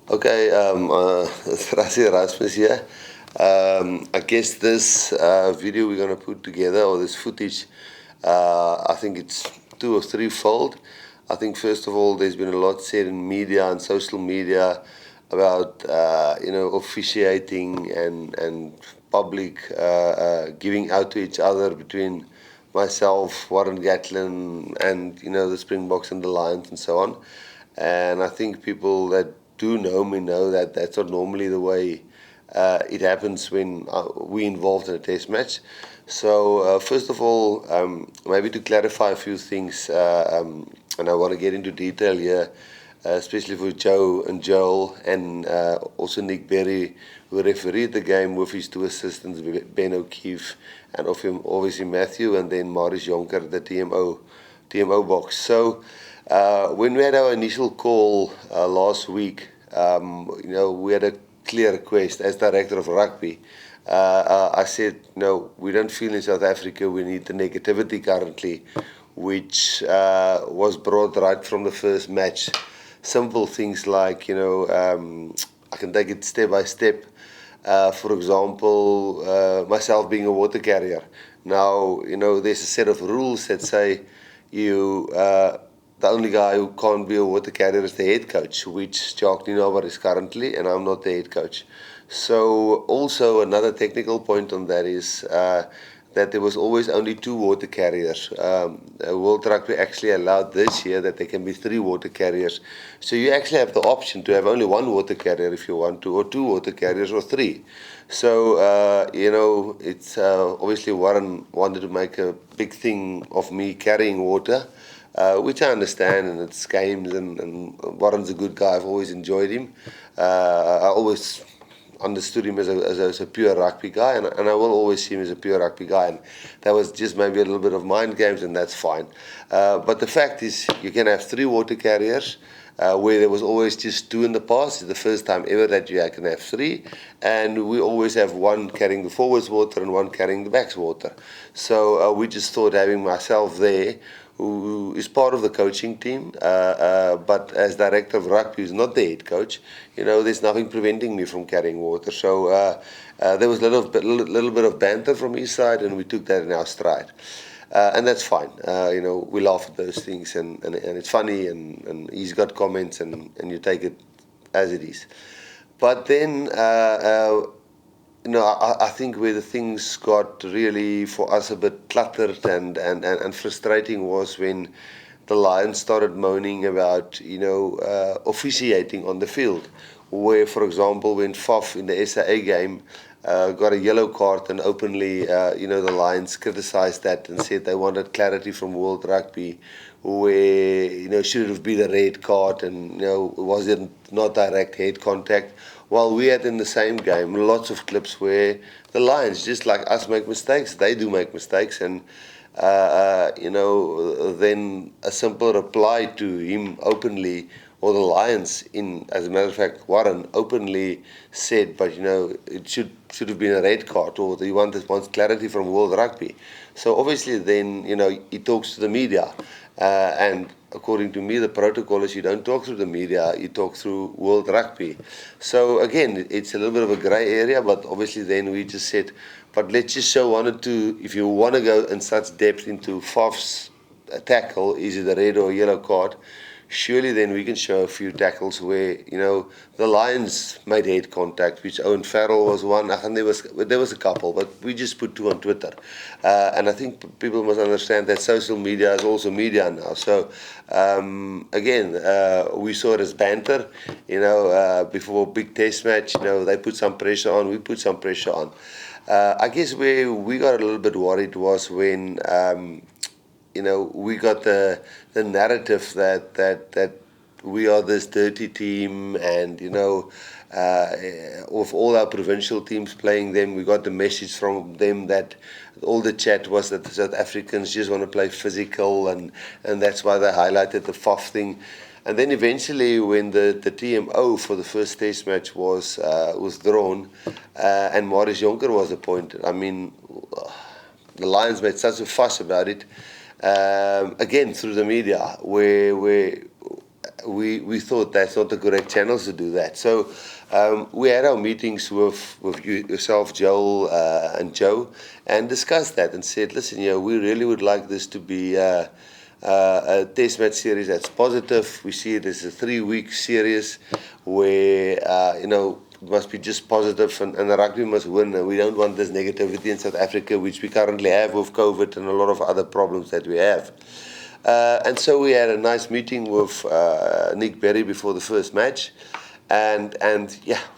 Okay, Rassie Rasmus here. I guess this video we're going to put together, or this footage, I think it's two or three-fold. I think first of all, there's been a lot said in media and social media about officiating and public giving out to each other between myself, Warren Gatlin, and the Springboks and the Lions and so on. And I think people that do know me know that that's not normally the way it happens when we involved in a test match. So first of all, maybe to clarify a few things, and I want to get into detail here, especially for Joe and Joel, and also Nick Berry, who refereed the game with his two assistants, Ben O'Keefe and obviously Matthew, and then Maurice Jonker, the TMO box. So when we had our initial call last week, we had a clear request as director of rugby. I said, no, we don't feel in South Africa we need the negativity currently, which was brought right from the first match. Simple things like, I can take it step by step. For example, myself being a water carrier. Now, there's a set of rules that say the only guy who can't be a water carrier is the head coach, which Jacques Nienaber is currently, and I'm not the head coach. So also another technical point on that is that there was always only two water carriers. World Rugby actually allowed this year that there can be three water carriers. So you actually have the option to have only one water carrier if you want to, or two water carriers, or three. So, it's obviously Warren wanted to make a big thing of me carrying water, which I understand, and it's games, and Warren's a good guy. I've always enjoyed him. I always understood him as a pure rugby guy, and I will always see him as a pure rugby guy. And that was just maybe a little bit of mind games, and that's fine. But the fact is, you can have three water carriers. Where there was always just two in the past. It's the first time ever that you can have three, and we always have one carrying the forwards water and one carrying the backs water. So we just thought having myself there, who is part of the coaching team, but as director of rugby, who's not the head coach, there's nothing preventing me from carrying water. So there was a little bit of banter from his side, and we took that in our stride. And that's fine. We laugh at those things, and it's funny, and he's got comments, and you take it as it is. But then, I think where the things got really, for us, a bit cluttered and frustrating was when the Lions started moaning about, officiating on the field. Where, for example, when Faf in the SAA game got a yellow card, and openly, the Lions criticized that and said they wanted clarity from World Rugby, where, should it have been a red card, and, was it not direct head contact? While we had in the same game lots of clips where the Lions, just like us, make mistakes. They do make mistakes, and then a simple reply to him openly, or the Lions, as a matter of fact, Warren openly said, but it should have been a red card, or he wants clarity from World Rugby. So obviously then, he talks to the media, and according to me, the protocol is you don't talk through the media, you talk through World Rugby. So again, it's a little bit of a grey area, but obviously then we just said, but let's just show one or two. If you want to go in such depth into Faf's tackle, is it a red or a yellow card? Surely then we can show a few tackles where, the Lions made head contact, which Owen Farrell was one, and there was a couple, but we just put two on Twitter. And I think people must understand that social media is also media now. So, again, we saw it as banter, before a big test match, they put some pressure on, we put some pressure on. I guess where we got a little bit worried was when we got the narrative that we are this dirty team, and with all our provincial teams playing them, we got the message from them that all the chat was that the South Africans just want to play physical, and that's why they highlighted the Faf thing. And then eventually, when the TMO for the first test match was withdrawn, and Maurice Jonker was appointed, I mean, the Lions made such a fuss about it, again through the media, where we thought that's not the correct channels to do that. So we had our meetings with yourself, Joel, and Joe, and discussed that and said, listen, we really would like this to be a test match series that's positive. We see it as a 3-week series where, it must be just positive, and the rugby must win. And we don't want this negativity in South Africa, which we currently have with COVID and a lot of other problems that we have. And so we had a nice meeting with Nick Berry before the first match. And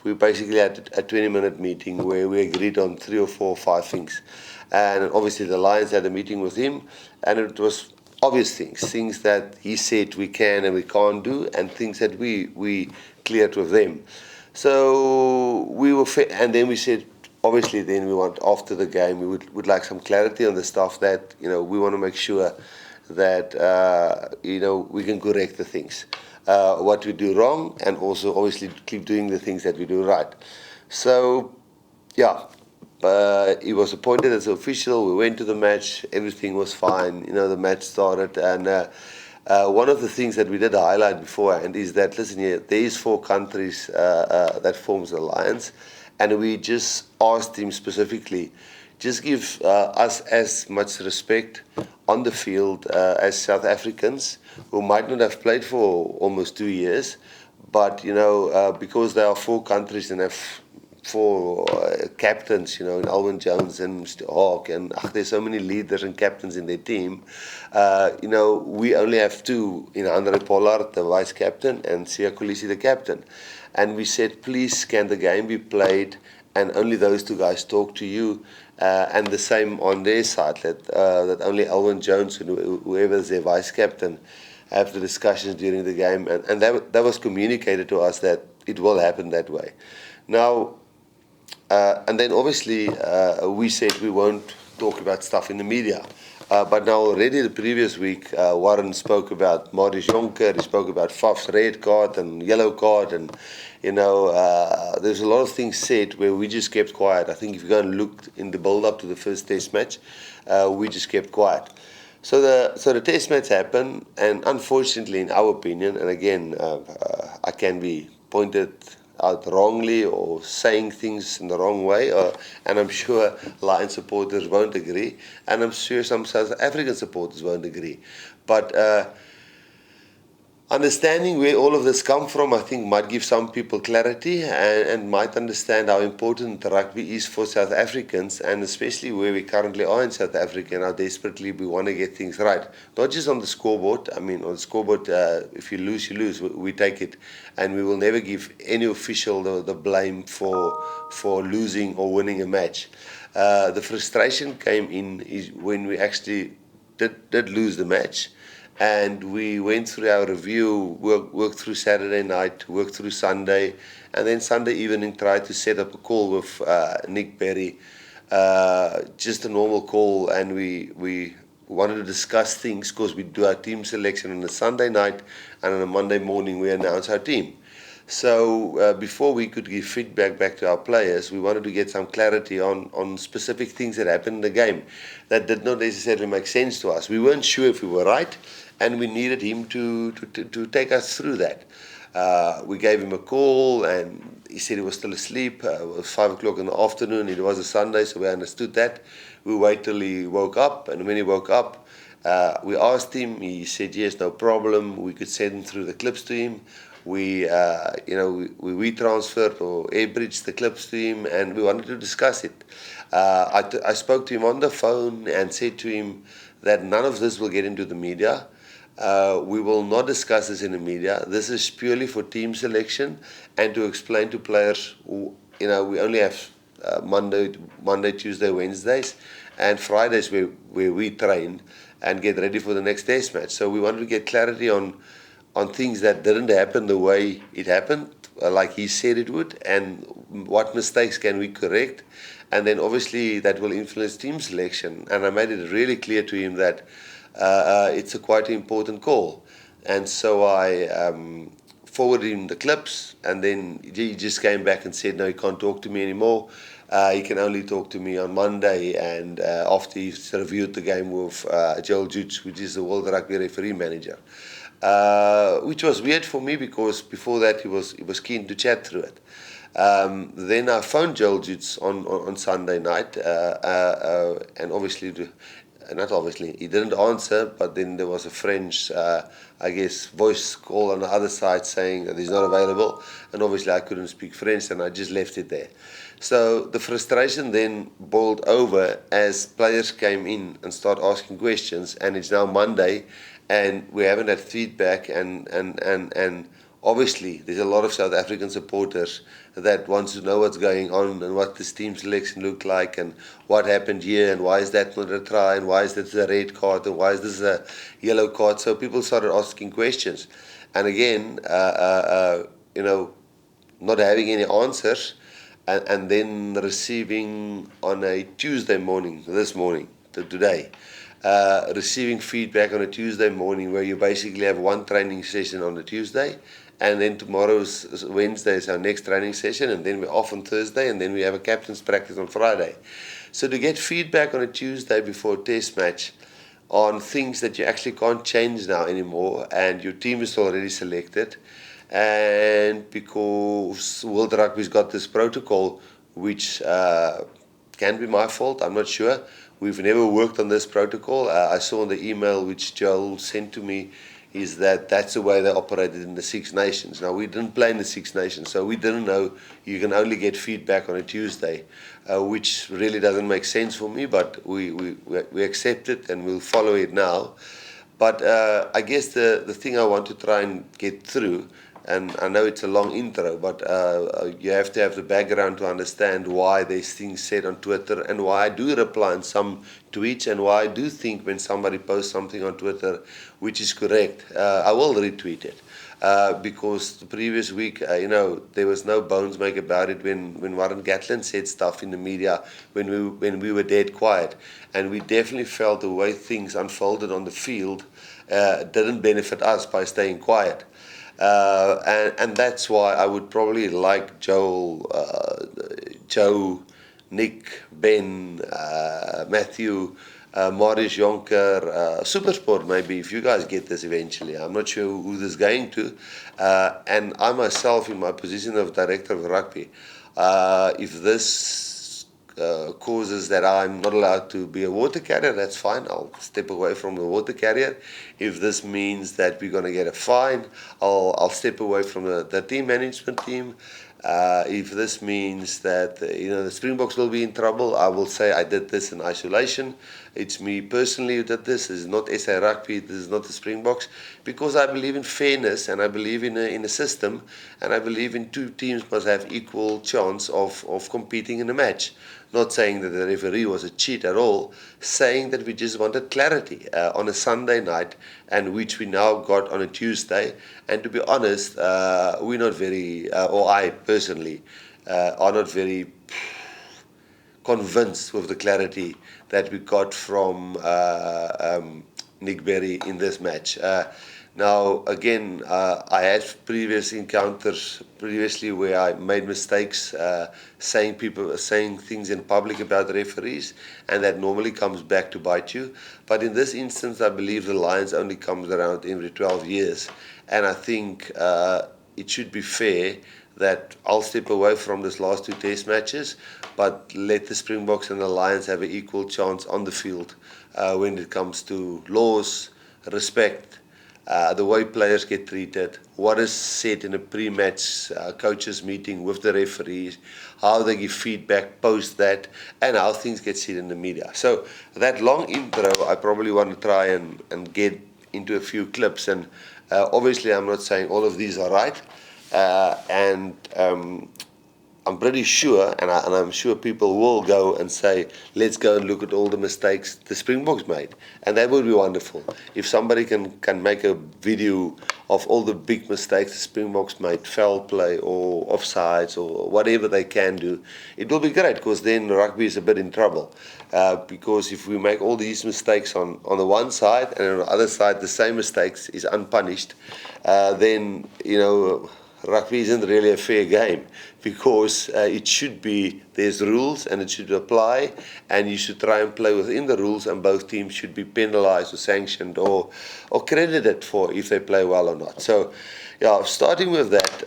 we basically had a 20-minute meeting where we agreed on 3 or 4 or 5 things. And obviously the Lions had a meeting with him, and it was obvious things that he said we can and we can't do, and things that we cleared with them. So we were, and then we said, obviously, then we want, after the game, we would like some clarity on the stuff that, we want to make sure that, we can correct the things, what we do wrong, and also obviously keep doing the things that we do right. So, he was appointed as official. We went to the match. Everything was fine. The match started, and one of the things that we did highlight beforehand is that, listen here, there is 4 countries that forms the alliance, and we just asked him specifically, just give us as much respect on the field as South Africans who might not have played for almost 2 years, but because there are 4 countries and have 4 captains, in Alwyn Jones and Mr. Hawke, and there's so many leaders and captains in their team. We only have 2, Andre Pollard, the vice captain, and Siya Kolisi, the captain. And we said, please, can the game be played and only those 2 guys talk to you, and the same on their side, that only Alwyn Jones and whoever is their vice captain have the discussions during the game, and that was communicated to us that it will happen that way. Now, and then obviously we said we won't talk about stuff in the media. But now already the previous week, Warren spoke about Marius Jonker, he spoke about Faf's red card and yellow card, and there's a lot of things said where we just kept quiet. I think if you go and look in the build-up to the first test match, we just kept quiet. So the test match happened, and unfortunately, in our opinion, and again, I can be pointed out wrongly or saying things in the wrong way, and I'm sure Lion supporters won't agree, and I'm sure some South African supporters won't agree. But understanding where all of this come from, I think, might give some people clarity and might understand how important rugby is for South Africans, and especially where we currently are in South Africa and how desperately we want to get things right. Not just on the scoreboard. I mean, on the scoreboard, if you lose, you lose. We take it, and we will never give any official the blame for losing or winning a match. The frustration came in is when we actually did lose the match. And we went through our review, worked through Saturday night, worked through Sunday, and then Sunday evening tried to set up a call with Nick Berry, just a normal call, and we wanted to discuss things because we do our team selection on a Sunday night, and on a Monday morning we announce our team. So before we could give feedback back to our players, we wanted to get some clarity on specific things that happened in the game that did not necessarily make sense to us. We weren't sure if we were right, and we needed him to take us through that. We gave him a call, and he said he was still asleep. It was 5 o'clock in the afternoon. It was a Sunday, so we understood that. We waited till he woke up, and when he woke up, we asked him. He said yes, no problem. We could send through the clips to him. We transferred or air-bridged the clips to him, and we wanted to discuss it. I spoke to him on the phone and said to him that none of this will get into the media. We will not discuss this in the media. This is purely for team selection and to explain to players, we only have Monday, Tuesday, Wednesdays, and Fridays where we train and get ready for the next test match. So we wanted to get clarity on things that didn't happen the way it happened, like he said it would, and what mistakes can we correct. And then obviously that will influence team selection. And I made it really clear to him that it's a quite important call. And so I forwarded him the clips, and then he just came back and said, no, he can't talk to me anymore. He can only talk to me on Monday, and after he's reviewed the game with Joel Jutz, which is the World Rugby referee manager. which was weird for me because before that he was keen to chat through it. Then I phoned Joel Jutz on Sunday night, and obviously, not obviously, he didn't answer, but then there was a French, I guess, voice call on the other side saying that he's not available, and obviously I couldn't speak French, and I just left it there. So the frustration then boiled over as players came in and started asking questions, and it's now Monday, and we haven't had feedback, and obviously there's a lot of South African supporters that wants to know what's going on and what this team selection looked like and what happened here and why is that not a try and why is this a red card and why is this a yellow card. So people started asking questions, and again, not having any answers, and then receiving on a Tuesday morning, this morning, today, receiving feedback on a Tuesday morning where you basically have one training session on a Tuesday, and then tomorrow's Wednesday is our next training session, and then we're off on Thursday, and then we have a captain's practice on Friday. So to get feedback on a Tuesday before a test match on things that you actually can't change now anymore, and your team is already selected, and because World Rugby's got this protocol, which can be my fault, I'm not sure. We've never worked on this protocol. I saw in the email which Joel sent to me is that that's the way they operated in the Six Nations. Now, we didn't play in the Six Nations, so we didn't know you can only get feedback on a Tuesday, which really doesn't make sense for me, but we accept it and we'll follow it now. But I guess the thing I want to try and get through, and I know it's a long intro, but you have to have the background to understand why there's things said on Twitter and why I do reply on some tweets and why I do think when somebody posts something on Twitter which is correct, I will retweet it. Because the previous week, there was no bones make about it when Warren Gatland said stuff in the media when we were dead quiet. And we definitely felt the way things unfolded on the field didn't benefit us by staying quiet. And that's why I would probably like Joe, Nick, Ben, Matthew, Marius Jonker, Supersport maybe, if you guys get this eventually. I'm not sure who this is going to. And I myself, in my position of Director of Rugby, if this causes that I'm not allowed to be a water carrier, that's fine. I'll step away from the water carrier. If this means that we're going to get a fine, I'll step away from the team management team. If this means that the Springboks will be in trouble, I will say I did this in isolation. It's me personally who did this. This is not SA Rugby. This is not the Springboks. Because I believe in fairness and I believe in a system, and I believe in two teams must have equal chance of competing in a match. Not saying that the referee was a cheat at all, saying that we just wanted clarity on a Sunday night, and which we now got on a Tuesday. And to be honest, we're not very, or I personally, are not very convinced with the clarity that we got from Nick Berry in this match. Now, again, I had previous encounters previously where I made mistakes, saying things in public about referees, and that normally comes back to bite you. But in this instance, I believe the Lions only comes around every 12 years, and I think it should be fair that I'll step away from this last two test matches, but let the Springboks and the Lions have an equal chance on the field when it comes to laws, respect, the way players get treated, what is said in a pre-match coaches meeting with the referees, how they give feedback post that, and how things get said in the media. So that long intro, I probably want to try and get into a few clips. And obviously, I'm not saying all of these are right. And I'm pretty sure, and I'm sure people will go and say, let's go and look at all the mistakes the Springboks made. And that would be wonderful. If somebody can make a video of all the big mistakes the Springboks made, foul play or offsides or whatever they can do, it will be great, because then rugby is a bit in trouble. Because if we make all these mistakes on the one side, and on the other side the same mistakes is unpunished, then, rugby isn't really a fair game because it should be, there's rules and it should apply, and you should try and play within the rules, and both teams should be penalized or sanctioned or credited for if they play well or not. So, yeah, starting with that,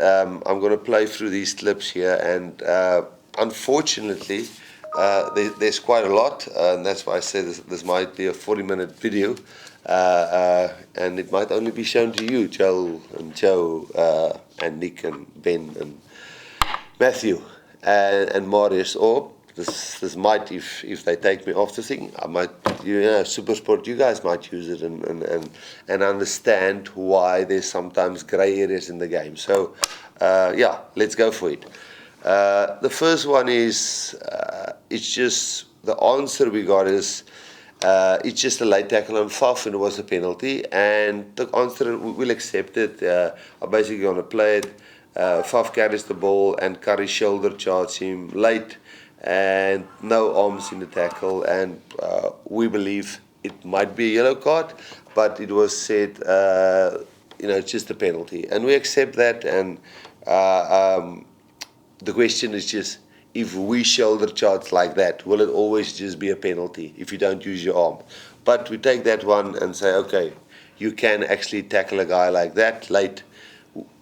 I'm going to play through these clips here, and unfortunately, there's quite a lot, and that's why I said this might be a 40-minute video. And it might only be shown to you, Joe and Nick and Ben and Matthew and Marius, or this might, if they take me off the thing, I might, Supersport, you guys might use it and understand why there's sometimes grey areas in the game. So, yeah, let's go for it. The first one is, it's just, the answer we got is, it's just a late tackle on Faf, and it was a penalty. And the answer, we'll accept it. I'm basically going to play it. Faf carries the ball, and Curry shoulder charges him late, and no arms in the tackle. And we believe it might be a yellow card, but it was said, it's just a penalty. And we accept that. And the question is just, if we shoulder charge like that, will it always just be a penalty if you don't use your arm? But we take that one and say, okay, you can actually tackle a guy like that late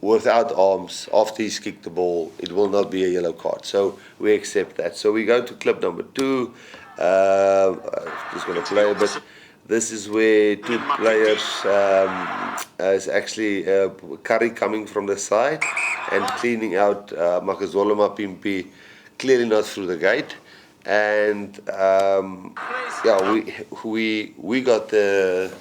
without arms after he's kicked the ball. It will not be a yellow card. So we accept that. So we go to clip number 2. Just going to play a bit. This is where two players is actually Curry coming from the side and cleaning out Makazoloma Pimpi, clearly not through the gate. And yeah, we got the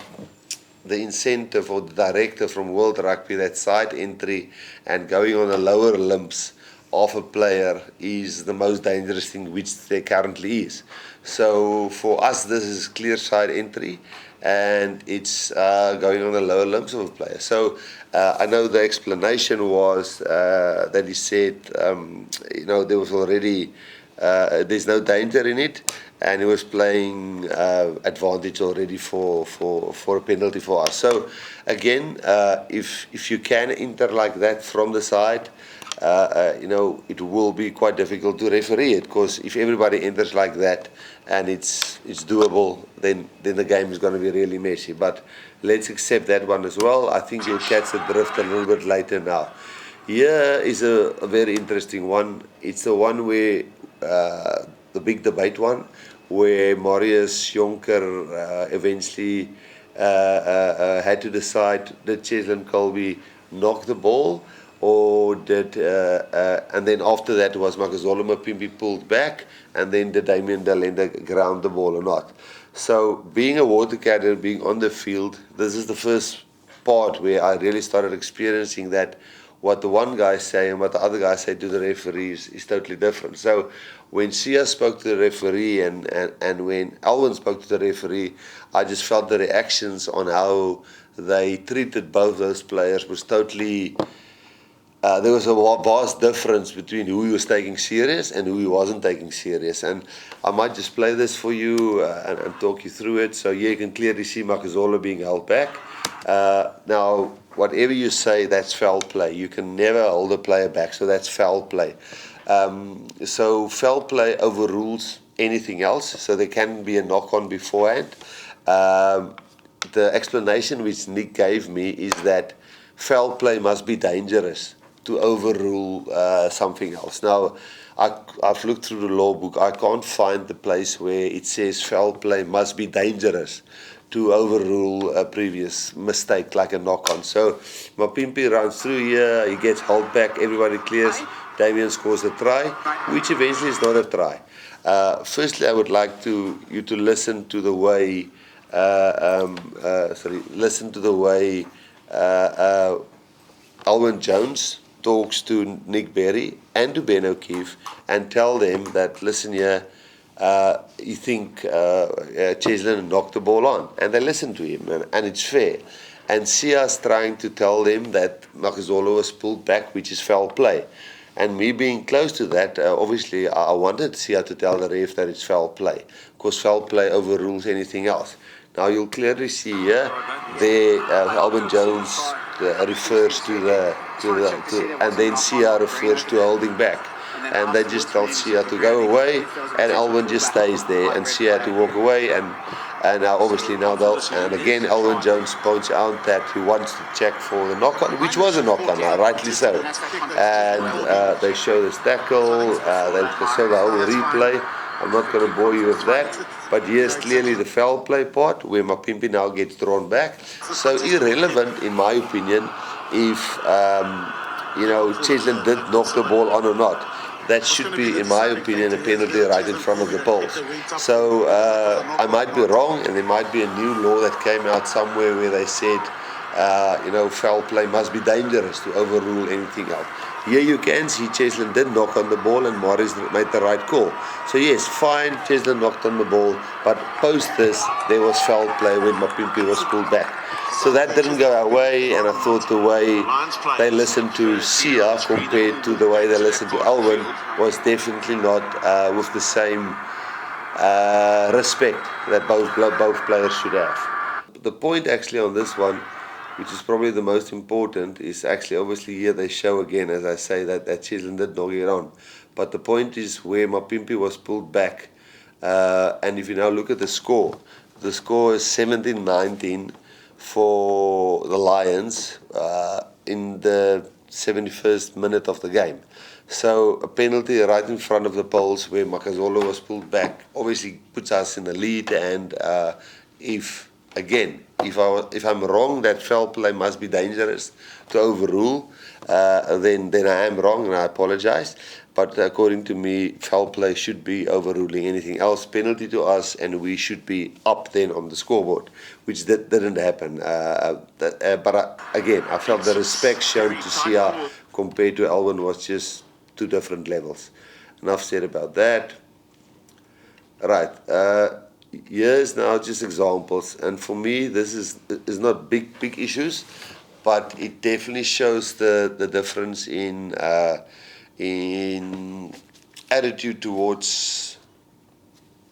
incentive or the directive from World Rugby that side entry and going on the lower limbs of a player is the most dangerous thing, which there currently is. So for us, this is clear side entry, and it's going on the lower limbs of a player. So I know the explanation was that he said, there was already, there's no danger in it, and he was playing advantage already for a penalty for us. So again, if you can enter like that from the side, it will be quite difficult to referee it, because if everybody enters like that and it's doable, then the game is going to be really messy. But let's accept that one as well. I think you'll catch the drift a little bit later now. Here is a very interesting one. It's the one where the big debate one, where Marius Jonker eventually had to decide, did Cheslin Colby knock the ball, or did and then after that was Makazoloma Pimpi pulled back, and then did Damien Dalenda ground the ball or not? So being a water carrier, being on the field, this is the first part where I really started experiencing that what the one guy say and what the other guy say to the referees is totally different. So when Sia spoke to the referee and when Alwyn spoke to the referee, I just felt the reactions on how they treated both those players was totally... there was a vast difference between who he was taking serious and who he wasn't taking serious. And I might just play this for you and talk you through it. So yeah, you can clearly see Makazola being held back. Now, whatever you say, that's foul play. You can never hold a player back, so that's foul play. So foul play overrules anything else, so there can be a knock-on beforehand. The explanation which Nick gave me is that foul play must be dangerous to overrule something else. Now, I've looked through the law book. I can't find the place where it says foul play must be dangerous to overrule a previous mistake like a knock-on. So Mapimpi runs through here, he gets held back, everybody clears, Damien scores a try, which eventually is not a try. Firstly, I would like you to listen to the way Alwyn Jones talks to Nick Berry and to Ben O'Keefe and tell them that, listen here, you think Cheslin knocked the ball on, and they listen to him, and it's fair. And Sia's trying to tell them that Makazolo was pulled back, which is foul play. And me being close to that, obviously I wanted Sia to tell the ref that it's foul play, because foul play overrules anything else. Now you'll clearly see here, there Alwyn Jones refers and then Sia refers to holding back. And they just tell Sia to go away, and Alwyn just stays there, and Sia had to walk away, and now obviously and again Alwyn Jones points out that he wants to check for the knock-on, which was a knock-on, rightly so. And they show this tackle, they show the whole replay. I'm not going to bore you with that, but here's clearly the foul play part where Mapimpi now gets drawn back. So irrelevant, in my opinion, if Cheslin did knock the ball on or not. That should be, in my opinion, a penalty right in front of the poles. So I might be wrong, and there might be a new law that came out somewhere where they said, foul play must be dangerous to overrule anything else. Here you can see Cheslin did knock on the ball, and Morris made the right call. So yes, fine, Cheslin knocked on the ball, but post this, there was foul play when Mapimpi was pulled back. So that didn't go our way, and I thought the way they listened to Sia compared to the way they listened to Alwyn was definitely not with the same respect that both players should have. The point actually on this one, which is probably the most important, is actually obviously here they show again, as I say, that Cheslin did knock it on. But the point is where Mapimpi was pulled back, and if you now look at the score is 17-19 for the Lions in the 71st minute of the game. So a penalty right in front of the poles where Makazolo was pulled back obviously puts us in the lead, and if I'm wrong that foul play must be dangerous to overrule, then I am wrong and I apologize. But according to me, foul play should be overruling anything else. Penalty to us, and we should be up then on the scoreboard, which didn't happen. But again, I felt the respect shown to Sia compared to Alwyn was just two different levels. Enough said about that. Right. Here's now just examples, and for me this is not big issues, but it definitely shows the difference in attitude towards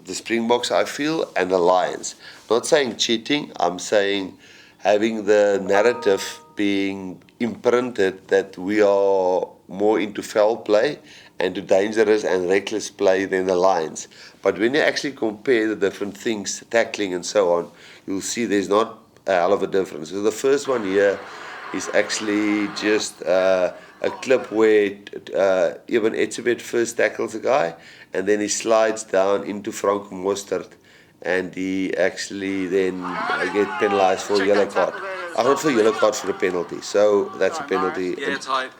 the Springboks, I feel, and the Lions. Not saying cheating, I'm saying having the narrative being imprinted that we are more into foul play and to dangerous and reckless play than the Lions. But when you actually compare the different things, tackling and so on, you'll see there's not a hell of a difference. So the first one here is actually just a clip where Evan Etzebeth first tackles a guy, and then he slides down into Frank Mostert, and he actually then get penalized for a yellow card. Not for a yellow card, for a penalty. So that's a penalty. Yeah, it's high.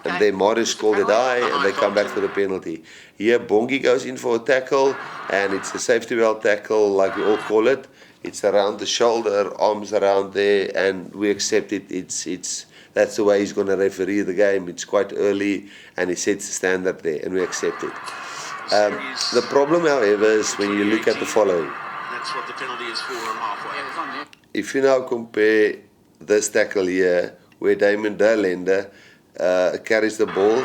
And then Morris called it high, and they come back for the penalty. Here, Bongi goes in for a tackle, and it's a safety belt tackle, like we all call it. It's around the shoulder, arms around there, and we accept it. That's the way he's going to referee the game. It's quite early, and he sets the standard there, and we accept it. The problem, however, is when you look at the following. That's what the penalty is for on halfway. If you now compare this tackle here, where Damon Darlander carries the ball,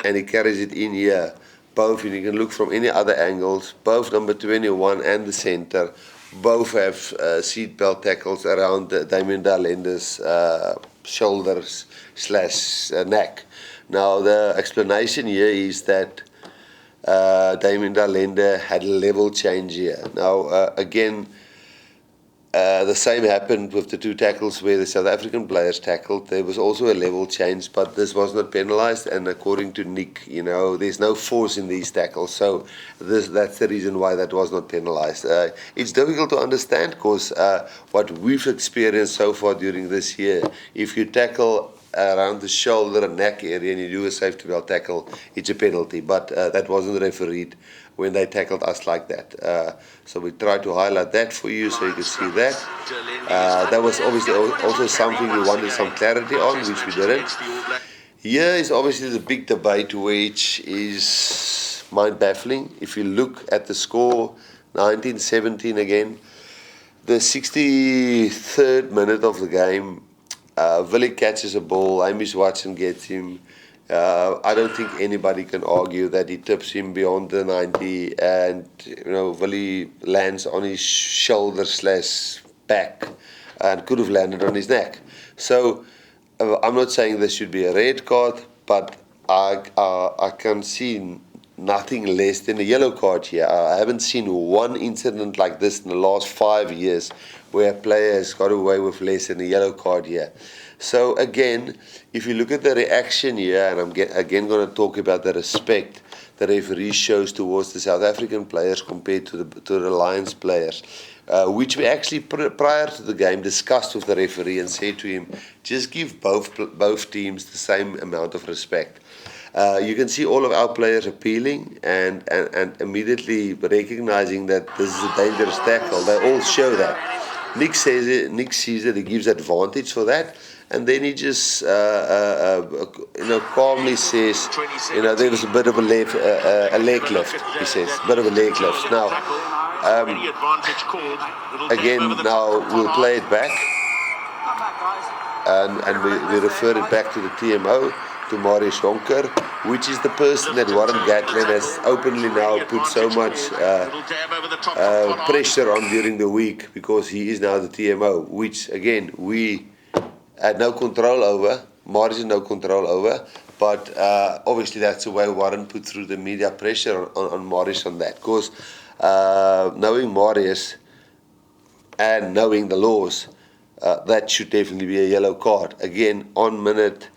and he carries it in here, both, and you can look from any other angles, both number 21 and the center, both have seatbelt tackles around Damon Darlander's shoulders / neck. Now the explanation here is that Damon Darlander had a level change here. Now again, the same happened with the two tackles where the South African players tackled. There was also a level change, but this was not penalized, and according to Nick, there's no force in these tackles, so that's the reason why that was not penalized. It's difficult to understand because what we've experienced so far during this year, if you tackle around the shoulder and neck area and you do a safety belt tackle, it's a penalty, but that wasn't refereed when they tackled us like that. So we tried to highlight that for you so you can see that. That was obviously also something we wanted some clarity on, which we didn't. Here is obviously the big debate, which is mind-baffling. If you look at the score, 19-17 again, the 63rd minute of the game, Willie catches a ball, Hamish Watson gets him. I don't think anybody can argue that he tips him beyond the 90, and Willie lands on his shoulder / back and could have landed on his neck. So I'm not saying this should be a red card, but I can see nothing less than a yellow card here. I haven't seen one incident like this in the last 5 years where a player has got away with less than a yellow card here. So again, if you look at the reaction here, and I'm again going to talk about the respect the referee shows towards the South African players compared to the Lions players, which we actually prior to the game discussed with the referee and said to him, just give both teams the same amount of respect. You can see all of our players appealing and immediately recognizing that this is a dangerous tackle. They all show that. Nick sees it, he gives advantage for that, and then he just calmly says, there was a bit of a leg lift, he says, a bit of a leg lift. Now, again, now we'll play it back, and we refer it back to the TMO, to Marius Jonker, which is the person that Warren Gatland has openly now put so much pressure on during the week, because he is now the TMO, which again we had no control over. Marius had no control over, but obviously that's the way Warren put through the media pressure on Marius on that, because knowing Marius and knowing the laws, that should definitely be a yellow card. Again, on minute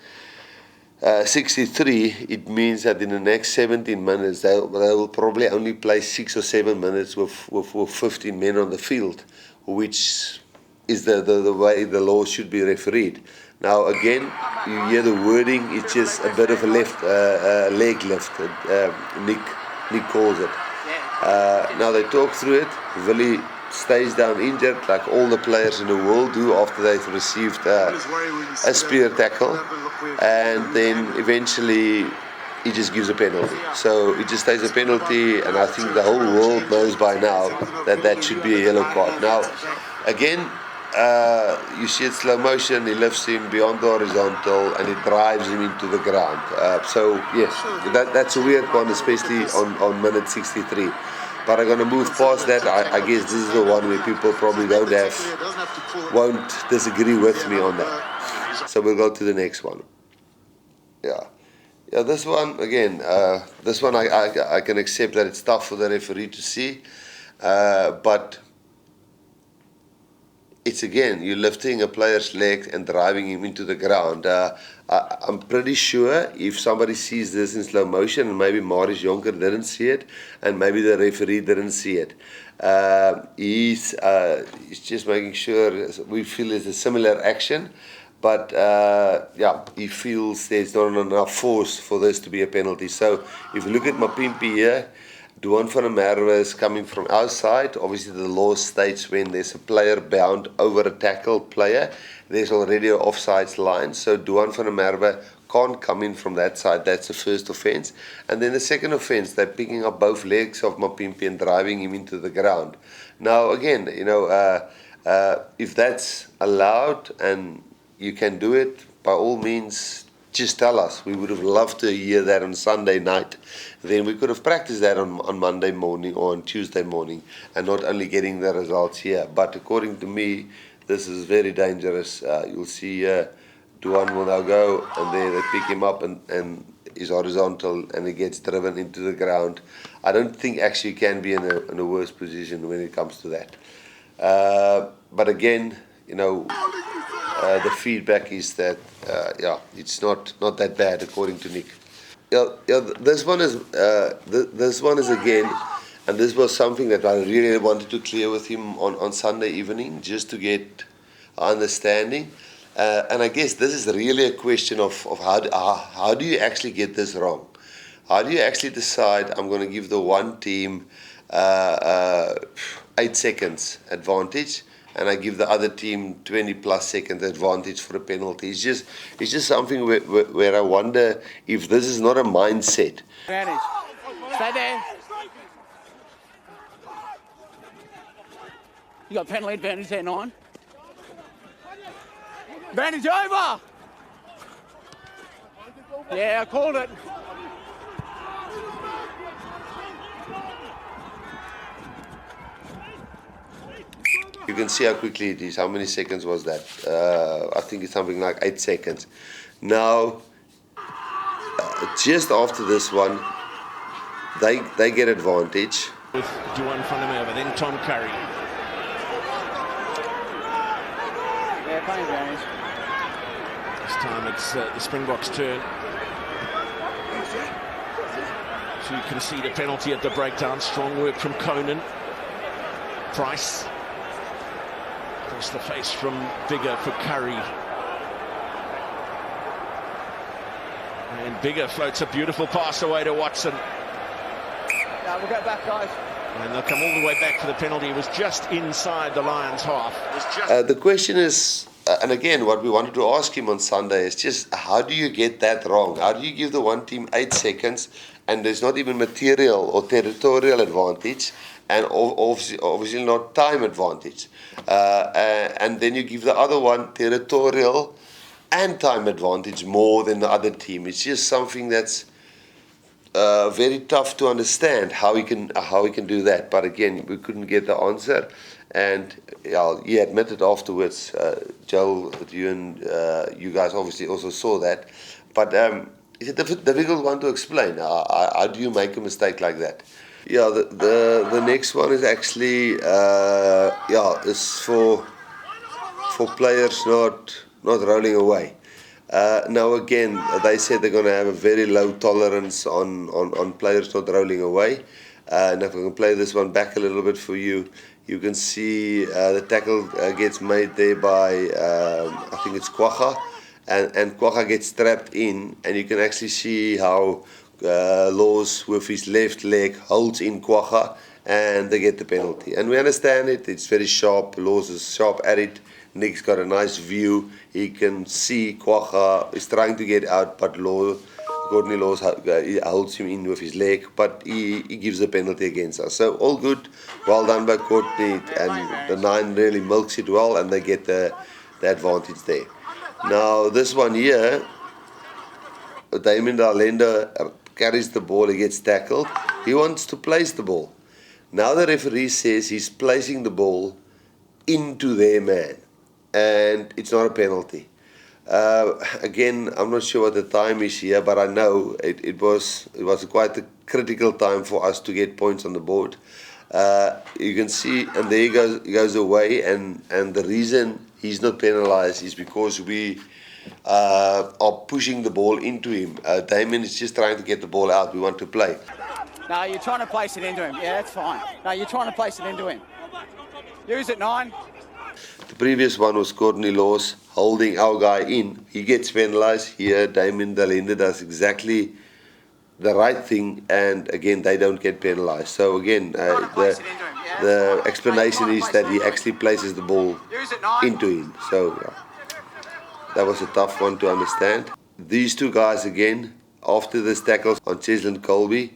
63, it means that in the next 17 minutes they will probably only play 6 or 7 minutes with 15 men on the field, which is the way the law should be refereed. Now again, you hear the wording, it's just a bit of a leg lift, Nick calls it. Now they talk through it. Willie stays down injured, like all the players in the world do after they've received a spear tackle, and then eventually he just gives a penalty. So it just stays a penalty, and I think the whole world knows by now that should be a yellow card. Now, again, you see it slow motion, he lifts him beyond the horizontal and he drives him into the ground. So yes, that's a weird one, especially on minute 63. But I'm going to move past that. I guess this is the one where people probably won't disagree with me on that. So we'll go to the next one. Yeah, this one, again, this one I can accept that it's tough for the referee to see, but it's again, you're lifting a player's leg and driving him into the ground. I'm pretty sure if somebody sees this in slow motion, and maybe Marius Jonker didn't see it, and maybe the referee didn't see it, he's just making sure we feel it's a similar action, but he feels there's not enough force for this to be a penalty. So if you look at Mapimpi here, Duan van der Merwe is coming from our side. Obviously the law states when there's a player bound over a tackled player, there's already an offsides line, so Duan van der Merwe can't come in from that side. That's the first offence. And then the second offence, they're picking up both legs of Mapimpi and driving him into the ground. Now again, if that's allowed and you can do it, by all means, just tell us. We would have loved to hear that on Sunday night. Then we could have practiced that on Monday morning or on Tuesday morning, and not only getting the results here. But according to me, this is very dangerous. You'll see Duan will now go, and there they pick him up and is horizontal, and he gets driven into the ground. I don't think actually he can be in a worse position when it comes to that. But again, the feedback is that it's not that bad according to Nick. This one is again, and this was something that I really wanted to clear with him on Sunday evening, just to get understanding. And I guess this is really a question of how do you actually get this wrong? How do you actually decide I'm going to give the one team 8 seconds advantage, and I give the other team 20 plus seconds advantage for a penalty? It's just something where I wonder if this is not a mindset. Advantage. Stay there. You got penalty advantage there, 9. Advantage over. Yeah, I called it. You can see how quickly it is. How many seconds was that? I think it's something like 8 seconds. Now, just after this one, they get advantage. With Duan van der Merwe, then Tom Curry. Yeah, playing advantage. This time it's the Springboks' turn to concede a penalty at the breakdown. Strong work from Conan. Price. Across the face from Bigger for Curry. And Bigger floats a beautiful pass away to Watson. We'll go back, guys. And they'll come all the way back for the penalty. It was just inside the Lions' half. The question is, and again, what we wanted to ask him on Sunday is just, how do you get that wrong? How do you give the one team 8 seconds and there's not even material or territorial advantage and obviously not time advantage? And then you give the other one territorial and time advantage more than the other team. It's just something that's very tough to understand how he can do that. But again, we couldn't get the answer, and he admitted afterwards. Joel, you guys obviously also saw that, but it's a difficult one to explain. How do you make a mistake like that? Yeah, the next one is actually is for players not rolling away. Now again, they said they're going to have a very low tolerance on players not rolling away. And if I can play this one back a little bit for you, you can see the tackle gets made there by, I think it's Kwagga, and Kwagga gets trapped in, and you can actually see how Laws with his left leg holds in Kwagga, and they get the penalty. And we understand it, it's very sharp, Laws is sharp at it. Nick's got a nice view. He can see Kwagga is trying to get out, but Courtney Laws holds him in with his leg, but he gives the penalty against us. So all good, well done by Courtney, and the 9 really milks it well, and they get the advantage there. Now this one here, Damien Dalenda carries the ball, he gets tackled. He wants to place the ball. Now the referee says he's placing the ball into their man, and it's not a penalty. Again, I'm not sure what the time is here, but I know it was quite a critical time for us to get points on the board. You can see, and there he goes away, and the reason he's not penalised is because we are pushing the ball into him. Damien is just trying to get the ball out. We want to play. No, you're trying to place it into him. Yeah, that's fine. No, you're trying to place it into him. Use it, 9. The previous one was Courtney Laws holding our guy in. He gets penalised. Here, Damien Dalenda does exactly the right thing, and again, they don't get penalised. So again, the explanation is that he actually places the ball into him. So that was a tough one to understand. These two guys again, after this tackle on Cheslin Colby,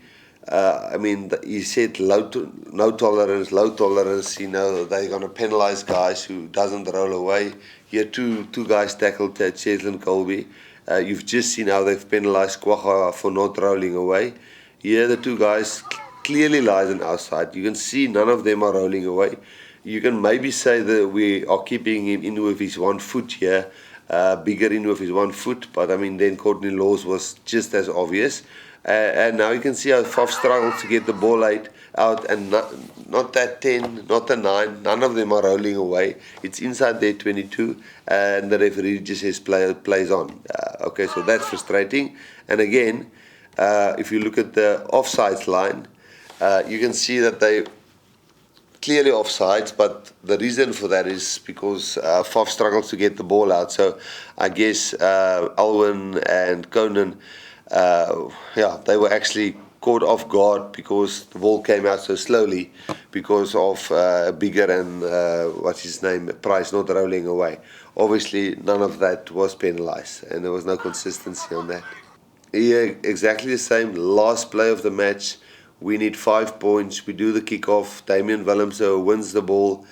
I mean, he said no tolerance, low tolerance. You know, they're going to penalise guys who doesn't roll away. Here, two guys tackled Cheslin Colby. You've just seen how they've penalised Kwagga for not rolling away. Here, the two guys clearly lies on our side. You can see none of them are rolling away. You can maybe say that we are keeping him in with his 1 foot here, Bigger in with his 1 foot, but I mean, then Courtney Laws was just as obvious. And now you can see how Faf struggles to get the ball out, and not that 10, not the 9, none of them are rolling away. It's inside their 22, and the referee just says plays on. Okay, so that's frustrating. And again, if you look at the offsides line, you can see that they clearly offsides, but the reason for that is because Faf struggles to get the ball out. So I guess Alwyn and Conan, they were actually caught off guard because the ball came out so slowly because of Bigger and what's his name, Price not rolling away. Obviously, none of that was penalised, and there was no consistency on that. Yeah, exactly the same. Last play of the match, we need 5 points. We do the kickoff. Damian Willemse wins the ball.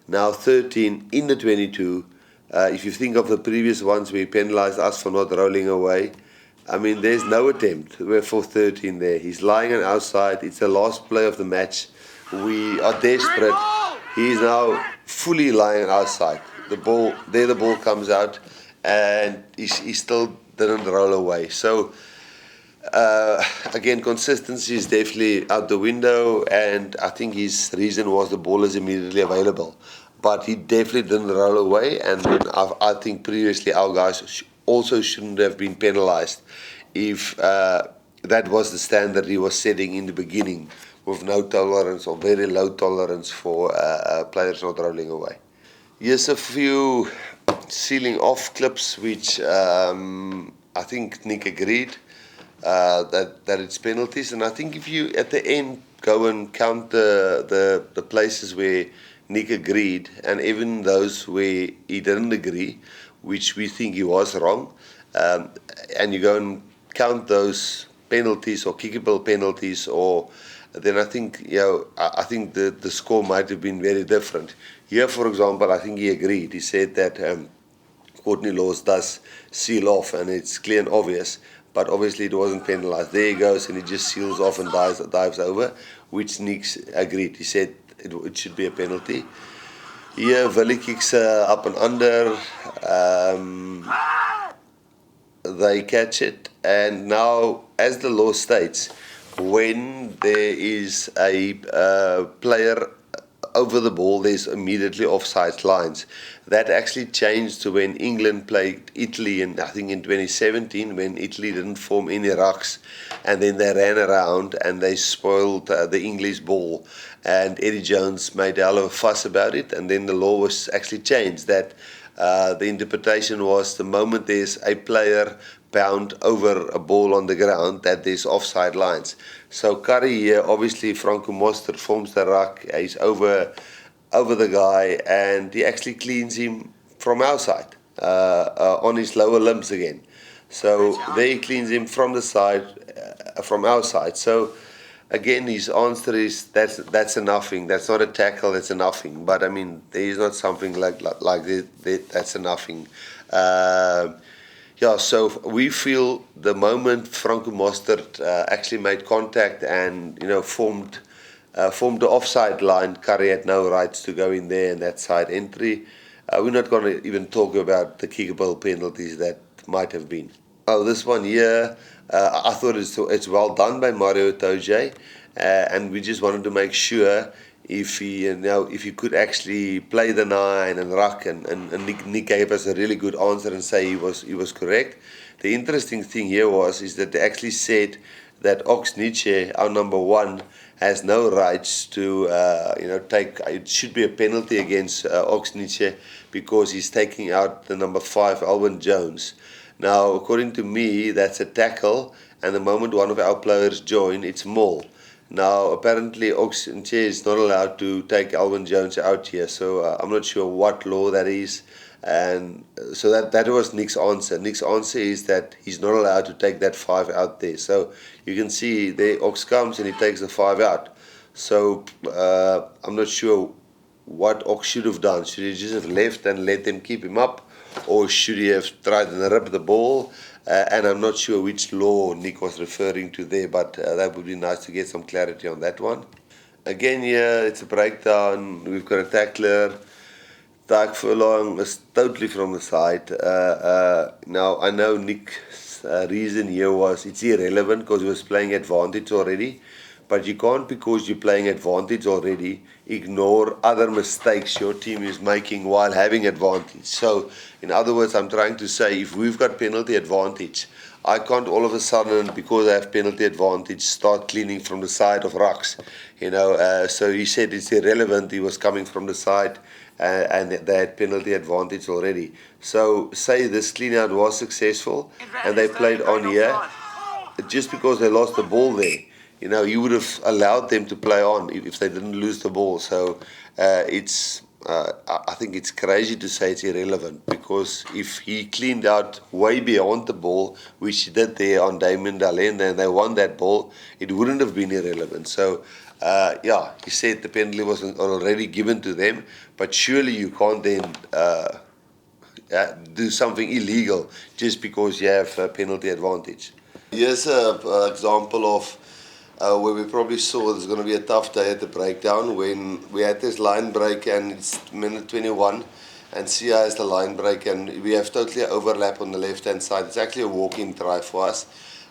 Now 13 in the 22. If you think of the previous ones, we penalised us for not rolling away. I mean, there's no attempt. We're for 13 there. He's lying on our side. It's the last play of the match. We are desperate. He is now fully lying outside. The ball comes out, and he still didn't roll away. So again, consistency is definitely out the window, and I think his reason was the ball is immediately available. But he definitely didn't roll away, and then I think previously our guys also shouldn't have been penalised if that was the standard he was setting in the beginning, with no tolerance or very low tolerance for players not rolling away. Here's a few sealing off clips which I think Nick agreed that it's penalties, and I think if you at the end go and count the places where Nick agreed, and even those where he didn't agree, which we think he was wrong, and you go and count those penalties or kickable penalties, or then I think I think the score might have been very different. Here, for example, I think he agreed. He said that Courtney Laws does seal off, and it's clear and obvious. But obviously it wasn't penalised. There he goes, and he just seals off and dives over, which Nick agreed. He said it should be a penalty. Here, Willie kicks up and under. They catch it, and now, as the law states, when there is a player over the ball, there's immediately offside lines. That actually changed to when England played Italy, I think in 2017, when Italy didn't form any rucks, and then they ran around and they spoiled the English ball, and Eddie Jones made a hell of a fuss about it, and then the law was actually changed that the interpretation was the moment there's a player bound over a ball on the ground, that there's offside lines. So Curry here, obviously Franco Mostert forms the ruck, he's over the guy, and he actually cleans him from outside, on his lower limbs again. So there he cleans him from the side, from outside. So again, his answer is that's a nothing. That's not a tackle. That's a nothing. But I mean, there is not something like that's a nothing. So we feel the moment Franco Mostert actually made contact and formed the offside line, Curry had no rights to go in there and that side entry. We're not going to even talk about the kickable penalties that might have been. Oh, this one here, I thought it's well done by Mario Itoje, and we just wanted to make sure if he could actually play the 9 and ruck, and Nick gave us a really good answer and say he was correct. The interesting thing here is that they actually said that Oxniche, our number 1, has no rights to take. It should be a penalty against Oxniche because he's taking out the number 5, Alwyn Jones. Now, according to me, that's a tackle, and the moment one of our players join, it's maul. Now, apparently, Oxniche is not allowed to take Alwyn Jones out here, so I'm not sure what law that is. And so that was Nick's answer. Nick's answer is that he's not allowed to take that 5 out there. So you can see there Ox comes and he takes the 5 out. So I'm not sure what Ox should have done. Should he just have left and let them keep him up? Or should he have tried and rip the ball? And I'm not sure which law Nick was referring to there, but that would be nice to get some clarity on that one. Again, here it's a breakdown. We've got a tackler. Tyke Furlong is totally from the side. Now, I know Nick's reason here was it's irrelevant because he was playing advantage already. But you can't, because you're playing advantage already, ignore other mistakes your team is making while having advantage. So, in other words, I'm trying to say if we've got penalty advantage, I can't all of a sudden, because I have penalty advantage, start cleaning from the side of rucks. So he said it's irrelevant. He was coming from the side, and they had penalty advantage already. So, say this clean out was successful, and they played on here, just because they lost the ball there. You would have allowed them to play on if they didn't lose the ball. So I think it's crazy to say it's irrelevant, because if he cleaned out way beyond the ball, which he did there on Damien Dalenda, and they won that ball, it wouldn't have been irrelevant. So, he said the penalty was already given to them, but surely you can't then do something illegal just because you have a penalty advantage. Here's an example of where we probably saw there's going to be a tough day at the breakdown when we had this line break and it's minute 21 and Sia has the line break and we have totally overlap on the left hand side. It's actually a walking try for us,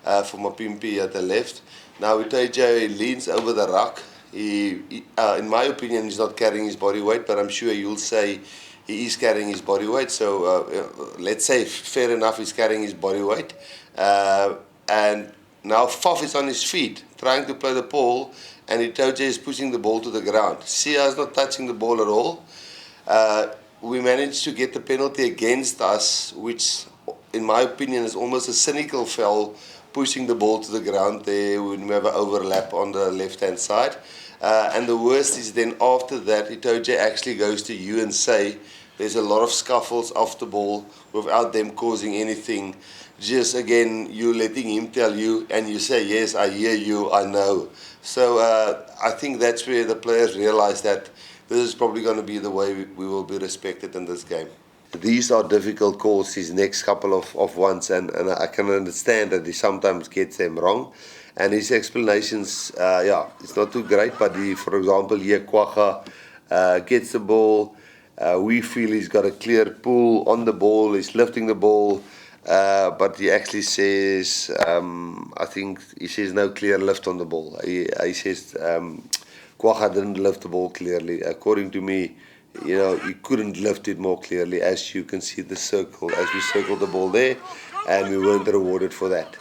for Mapimpi at the left. Now Itoje leans over the ruck. In my opinion, he's not carrying his body weight, but I'm sure you'll say he is carrying his body weight. So let's say fair enough, he's carrying his body weight. And now Faf is on his feet, trying to play the ball, and Itoje is pushing the ball to the ground. Sia is not touching the ball at all. We managed to get the penalty against us, which, in my opinion, is almost a cynical foul, pushing the ball to the ground there when we have an overlap on the left-hand side. And the worst is then after that, Itoje actually goes to you and say, there's a lot of scuffles off the ball without them causing anything. Just again, you letting him tell you, and you say, yes, I hear you, I know. So I think that's where the players realize that this is probably going to be the way we will be respected in this game. These are difficult calls, these next couple of ones, and I can understand that he sometimes gets them wrong. And his explanations, it's not too great, but for example, here Kwacha gets the ball. We feel he's got a clear pull on the ball, he's lifting the ball. But he actually says, I think he says no clear lift on the ball. He says Kwacha didn't lift the ball clearly. According to me, he couldn't lift it more clearly, as you can see the circle, as we circled the ball there, and we weren't rewarded for that.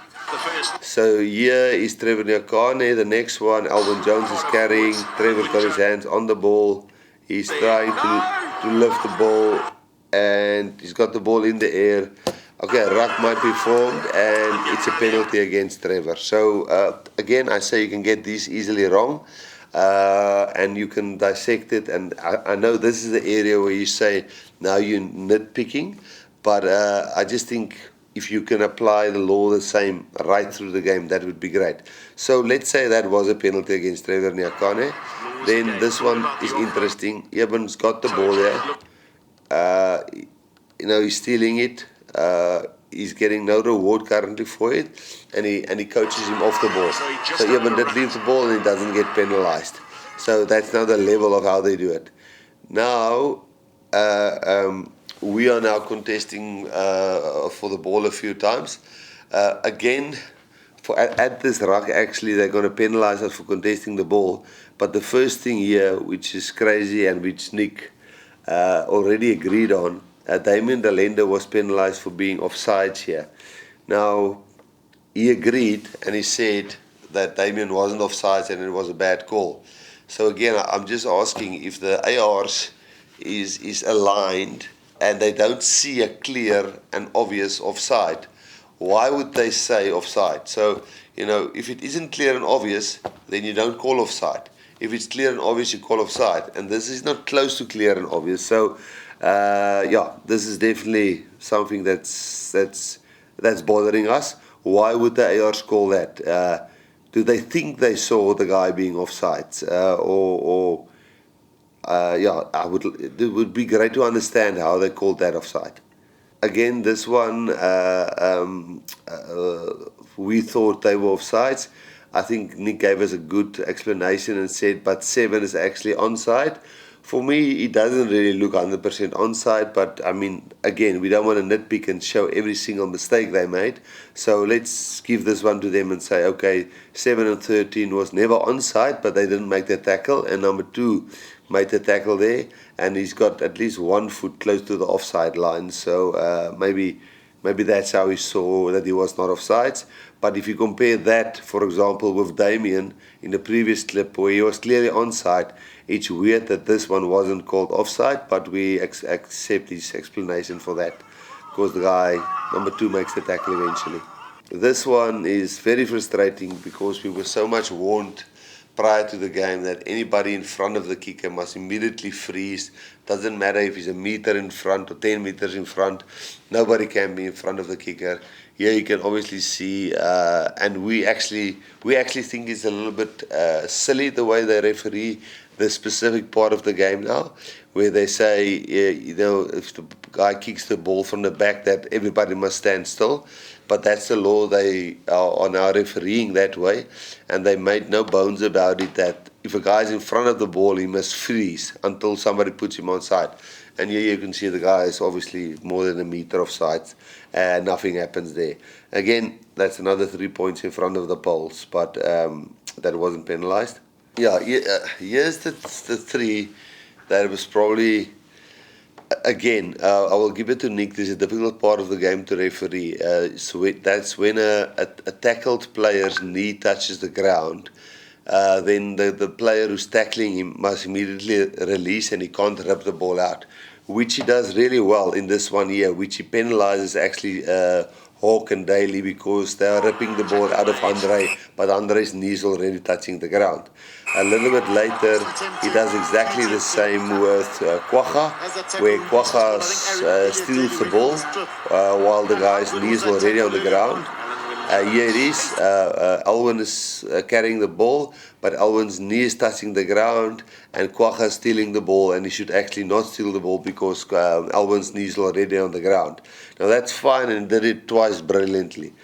So here is Trevor Nyakane, the next one, Alvin Jones is carrying, Trevor's got his hands on the ball, he's trying to lift the ball, and he's got the ball in the air. Okay, a ruck might be formed, and it's a penalty against Trevor. So, again, I say you can get these easily wrong, and you can dissect it. And I know this is the area where you say, now you're nitpicking, but I just think if you can apply the law the same right through the game, that would be great. So, let's say that was a penalty against Trevor Nyakane. Then this one is interesting. Eben's got the ball there. He's stealing it. He's getting no reward currently for it, and he coaches him off the ball. So Eben did leave the ball and he doesn't get penalized. So that's now the level of how they do it. Now we are now contesting for the ball a few times. Again, at this ruck, actually they're going to penalize us for contesting the ball. But the first thing here, which is crazy and which Nick already agreed on, Damien Delende was penalized for being offsides here. Now, he agreed and he said that Damien wasn't offsides and it was a bad call. So again, I'm just asking if the ARs is aligned and they don't see a clear and obvious offside, why would they say offside? So, if it isn't clear and obvious, then you don't call offside. If it's clear and obvious, you call offside. And this is not close to clear and obvious. So, this is definitely something that's bothering us. Why would the ARs call that? Do they think they saw the guy being offsides? It would be great to understand how they called that offside. Again, this one, we thought they were offsides. I think Nick gave us a good explanation and said, but 7 is actually onside. For me, it doesn't really look 100% onside, but I mean, again, we don't want to nitpick and show every single mistake they made. So let's give this one to them and say, okay, 7 and 13 was never onside, but they didn't make the tackle, and number 2 made the tackle there, and he's got at least 1 foot close to the offside line. So maybe that's how he saw that he was not offsides. But if you compare that, for example, with Damien in the previous clip where he was clearly onside, it's weird that this one wasn't called offside, but we accept his explanation for that because the guy, number 2, makes the tackle eventually. This one is very frustrating because we were so much warned prior to the game that anybody in front of the kicker must immediately freeze. Doesn't matter if he's a meter in front or 10 meters in front, nobody can be in front of the kicker. here you can obviously see, and we actually think it's a little bit silly the way they referee the specific part of the game now, where they say, if the guy kicks the ball from the back, that everybody must stand still. But that's the law. They are now refereeing that way, and they made no bones about it that if a guy's in front of the ball, he must freeze until somebody puts him on side. And here you can see the guy is obviously more than a meter offside, and nothing happens there. Again, that's another 3 points in front of the poles, but that wasn't penalised. Yeah, here's the three that was probably, again, I will give it to Nick. This is a difficult part of the game to referee. So that's when a tackled player's knee touches the ground. Then the player who's tackling him must immediately release, and he can't rip the ball out, which he does really well in this one here, which he penalises actually Hawk and Daly, because they are ripping the ball out of Andre, but Andre's knee's already touching the ground. A little bit later, he does exactly the same with Kwagga, where Kwagga steals the ball while the guy's knee is already on the ground. Here it is, Alwyn is carrying the ball, but Alwyn's knee is touching the ground, and Kwagga is stealing the ball, and he should actually not steal the ball because Alwyn's knee is already on the ground. Now that's fine, and did it twice brilliantly.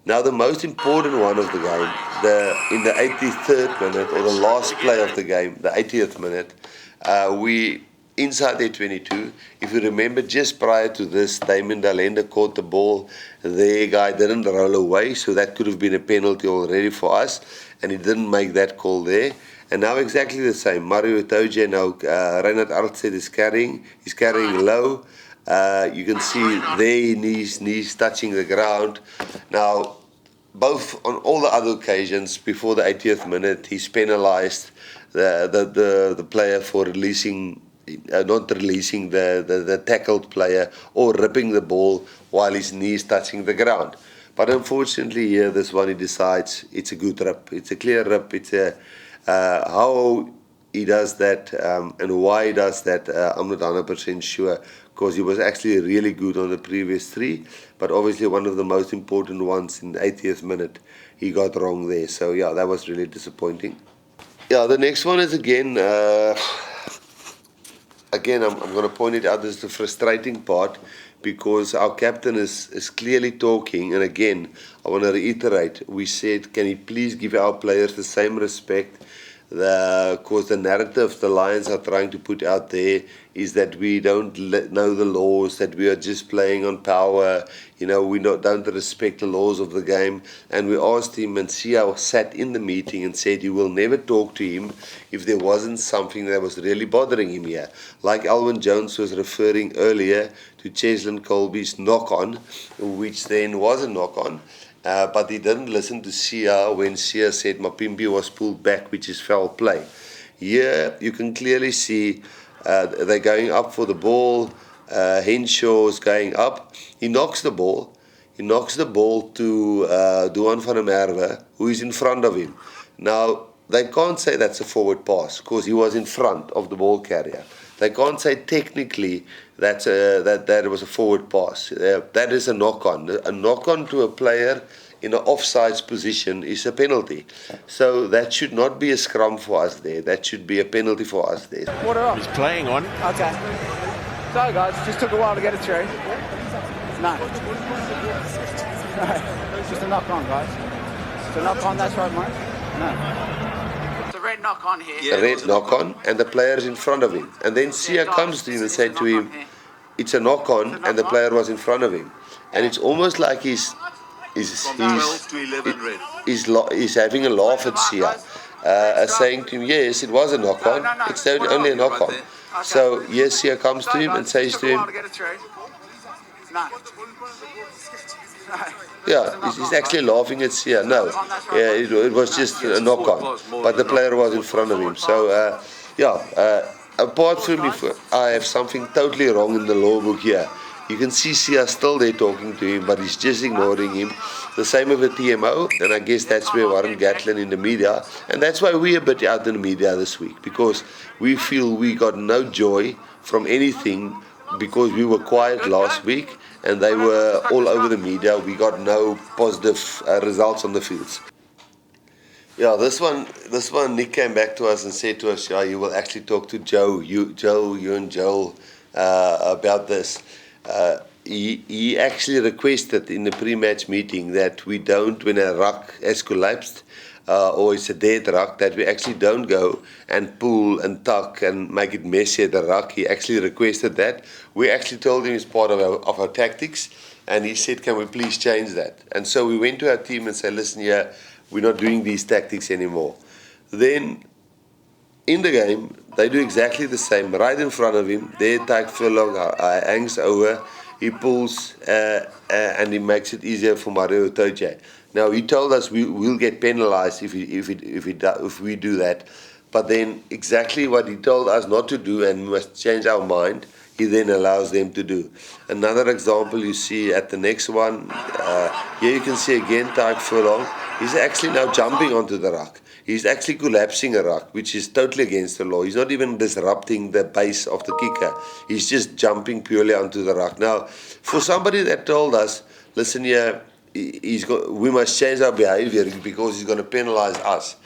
Now the most important one of the game, in the 83rd minute, or the last play of the game, the 80th minute, we inside their 22. If you remember, just prior to this, Damon Dalenda caught the ball. The guy didn't roll away, so that could have been a penalty already for us, and he didn't make that call there. And now exactly the same. Mario Itoje now, Reinhard Artset is carrying low. You can see their knees touching the ground. Now, both on all the other occasions before the 80th minute, he's penalised the player for not releasing the tackled player or ripping the ball while his knee is touching the ground. But unfortunately here, this one, he decides it's a good rip. It's a clear rip. It's how he does that and why he does that, I'm not 100% sure, because he was actually really good on the previous three, but obviously one of the most important ones in the 80th minute, he got wrong there. So yeah, that was really disappointing. Yeah, the next one is again, I'm going to point it out as the frustrating part, because our captain is clearly talking, and again, I want to reiterate, we said, can he please give our players the same respect? Because the narrative the Lions are trying to put out there is that we don't know the laws, that we are just playing on power, we don't respect the laws of the game. And we asked him, and Sia sat in the meeting and said he will never talk to him if there wasn't something that was really bothering him here. Like Alwyn Jones was referring earlier to Cheslin Colby's knock-on, which then was a knock-on. But he didn't listen to Sia when Sia said Mapimpi was pulled back, which is foul play. Here you can clearly see they're going up for the ball. Henshaw is going up. He knocks the ball. He knocks the ball to Duan van der Merwe, who is in front of him. Now, they can't say that's a forward pass because he was in front of the ball carrier. They can't say technically that was a forward pass. That is a knock-on. A knock-on to a player in an offsides position is a penalty. So that should not be a scrum for us there. That should be a penalty for us there. Water off. He's playing on. Okay. Sorry guys, just took a while to get it through. No. It's just a knock-on, guys. It's a knock-on, that's right, mate. No. It's a red knock-on here. A red knock-on, and the player is in front of him. And then Sia comes to him and said to him, it's a knock-on, and the player was in front of him. And it's almost like he's having a laugh at Sia, saying to him, yes, it was a knock-on, it's only a knock-on. So yes, Sia comes to him and says to him, yeah, he's actually laughing at Sia. No, yeah, it was just a knock-on, but the player was in front of him. So apart from if I have something totally wrong in the law book here, you can see Sia still there talking to him, but he's just ignoring him. The same with the TMO, and I guess that's where Warren Gatlin in the media, and that's why we're a bit out in the media this week, because we feel we got no joy from anything, because we were quiet last week, and they were all over the media. We got no positive results on the fields. Yeah, this one, Nick came back to us and said to us, yeah, you will actually talk to Joe, you and Joel about this. He actually requested in the pre-match meeting that we don't, when a ruck has collapsed or it's a dead ruck, that we actually don't go and pull and tuck and make it messy at the ruck. He actually requested that. We actually told him it's part of our tactics, and he said, can we please change that? And so we went to our team and said, listen, yeah, we're not doing these tactics anymore. Then, in the game, they do exactly the same. Right in front of him, there Tyke Furlong hangs over, he pulls, and he makes it easier for Mario Toje. Now, he told us we'll get penalized if we do that. But then, exactly what he told us not to do, and we must change our mind, he then allows them to do. Another example you see at the next one, here you can see again Tyke Furlong. He's actually now jumping onto the ruck. He's actually collapsing a ruck, which is totally against the law. He's not even disrupting the base of the kicker. He's just jumping purely onto the ruck. Now, for somebody that told us, listen here, we must change our behavior because he's going to penalize us.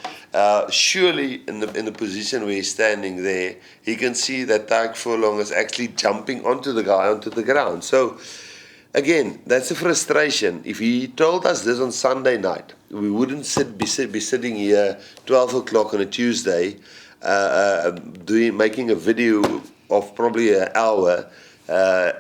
Surely, in the position where he's standing there, he can see that Tyke Furlong is actually jumping onto the guy onto the ground. So, again, that's a frustration. If he told us this on Sunday night, we wouldn't be sitting here 12 o'clock on a Tuesday making a video of probably an hour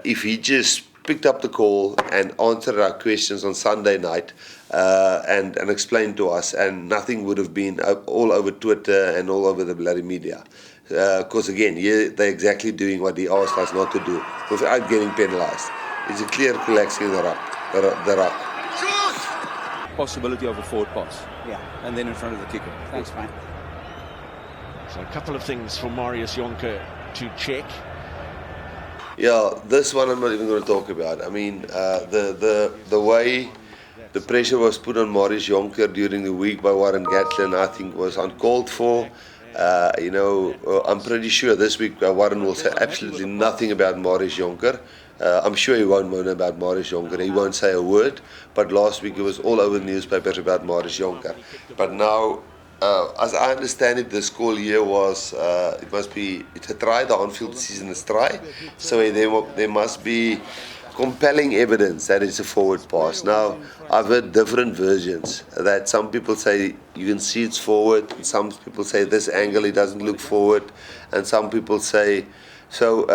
if he just picked up the call and answered our questions on Sunday night and explained to us, and nothing would have been all over Twitter and all over the bloody media. Because again, they're exactly doing what he asked us not to do without getting penalized. It's a clear collapsing the ruck. Possibility of a forward pass. Yeah. And then in front of the kicker. Thanks, mate. So a couple of things for Marius Jonker to check. Yeah, this one I'm not even going to talk about. I mean, the way the pressure was put on Marius Jonker during the week by Warren Gatland, I think was uncalled for. I'm pretty sure this week Warren will say absolutely nothing about Marius Jonker. I'm sure he won't moan about Marius Jonker. He won't say a word. But last week it was all over the newspapers about Marius Jonker. But now, as I understand it, this call here was it's a try. The on-field decision is try. So there must be compelling evidence that it's a forward pass. Now, I've heard different versions. That some people say you can see it's forward, and some people say this angle it doesn't look forward, and some people say so.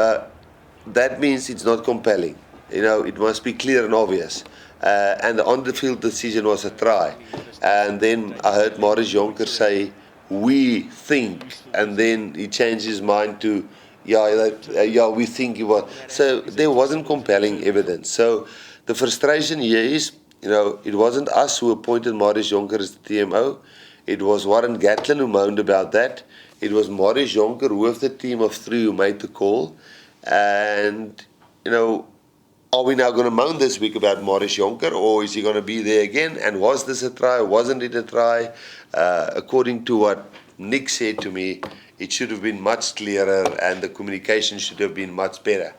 That means it's not compelling. It must be clear and obvious. And the on-the-field decision was a try. And then I heard Marius Jonker say, we think, and then he changed his mind to, we think he was. So there wasn't compelling evidence. So the frustration here is, it wasn't us who appointed Marius Jonker as the TMO. It was Warren Gatland who moaned about that. It was Marius Jonker with the team of three who made the call. And, are we now going to moan this week about Marius Jonker, or is he going to be there again? And was this a try? Wasn't it a try? According to what Nick said to me, it should have been much clearer and the communication should have been much better.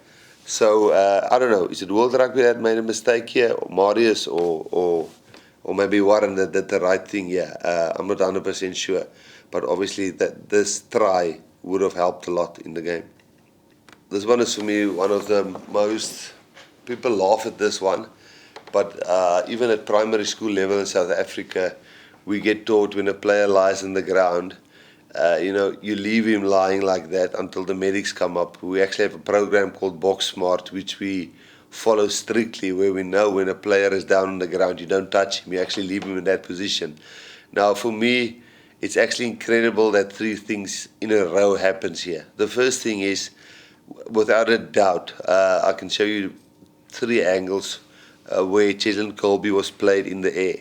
So, I don't know. Is it World Rugby that made a mistake here, or Marius, or maybe Warren that did the right thing here? I'm not 100% sure. But obviously this try would have helped a lot in the game. This one is for me one of the most, people laugh at this one, but even at primary school level in South Africa, we get taught when a player lies on the ground, you leave him lying like that until the medics come up. We actually have a program called Box Smart, which we follow strictly, where we know when a player is down on the ground, you don't touch him, you actually leave him in that position. Now, for me, it's actually incredible that three things in a row happens here. The first thing is, without a doubt, I can show you three angles where Cheslin Colby was played in the air.